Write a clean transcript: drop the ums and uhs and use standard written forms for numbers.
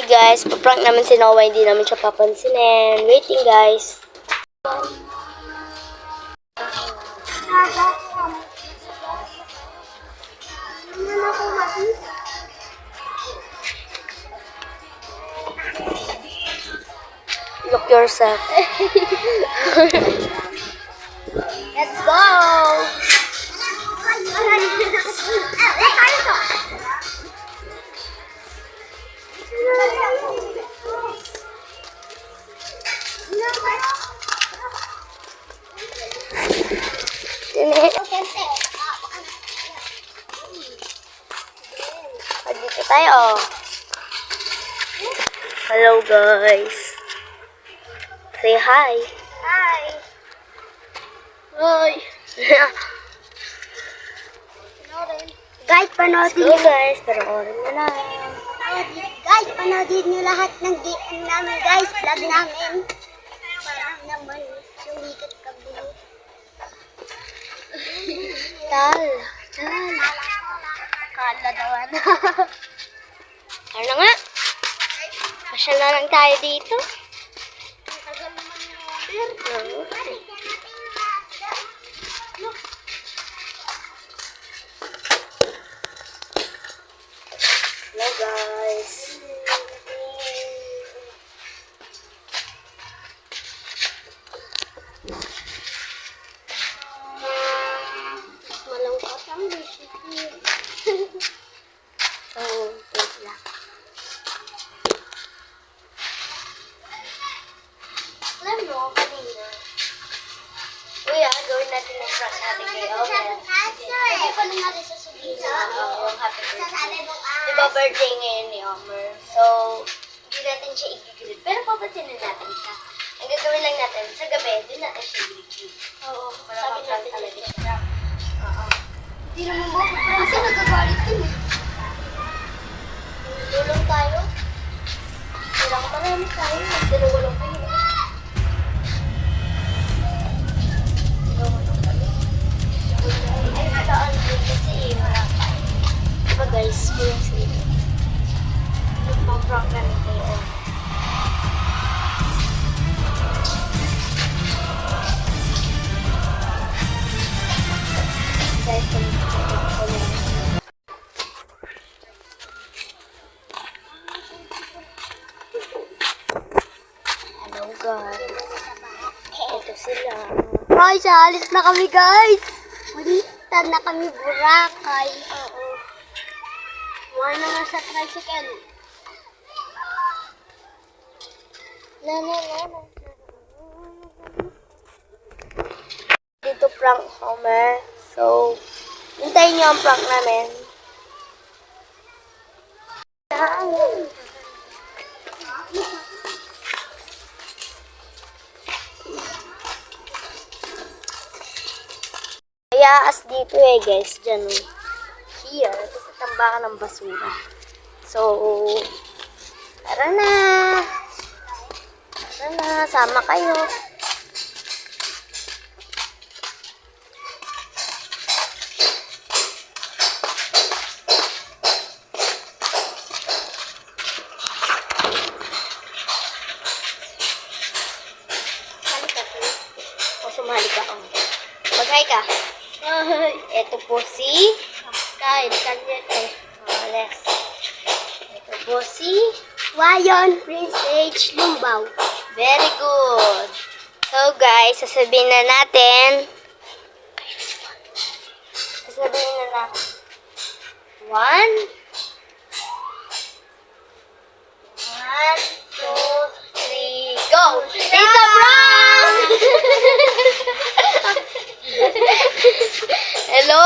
guys, paprank naman si Noah, hindi namin siya papansinin. Waiting guys. Look yourself. Let's go! Dito tayo. Hello guys. Say hi. Hi. Hi. Guys, panoodin Hello guys, panoorin mo na. Guys, panoodin nyo lahat ng DM namin, guys. Vlog namin. Parang naman sumikat kabilo. Tal. Kala daw ano. Ano nga? Pasyal na lang tayo dito. Ang tagal naman yung order. Hello guys. Malungkot ang recipe. So, wait lang. Alam mo, kanina. Kuya, gawin natin yung prank natin kay Omer. Hindi pa lang natin sasabihin. Oo, happy Sasabi birthday. mo Diba birthday ngayon ni Omer? So, hindi natin siya igigilid. Pero papansinin natin siya. Ang gagawin lang natin, sa gabi, doon natin siya igigilid. Oo, Para sabi maprank natin talaga siya. siya. Oo. Hindi naman mo. Kasi nagagalit din eh. Tulong tayo. Kailangan marami tayo. Dalawa lang kayo. Ay, mataan din kasi marami. Diba guys, yung sila. Nagpaprank namin kayo. Guys, hello guys. Ito sila. Ay, alis na kami, guys. Malita na kami Boracay. Oo. Muna nga sa tricycle. Dito prank Homer. So, hintayin niyo ang prank namin. Kaya as dito guys, dyan here, sa tambakan ng basura. So, tara na! Tara na, sama kayo. O, sumali ka. Mag-hi ka. Ay, Ito po si kain, kanyete. Alex. Ito po si Wayon, Prince H. Lumbaw. very good. So guys, sasabihin na natin. Sasabihin na natin. 1 2 3 go! It's a prank! Hello?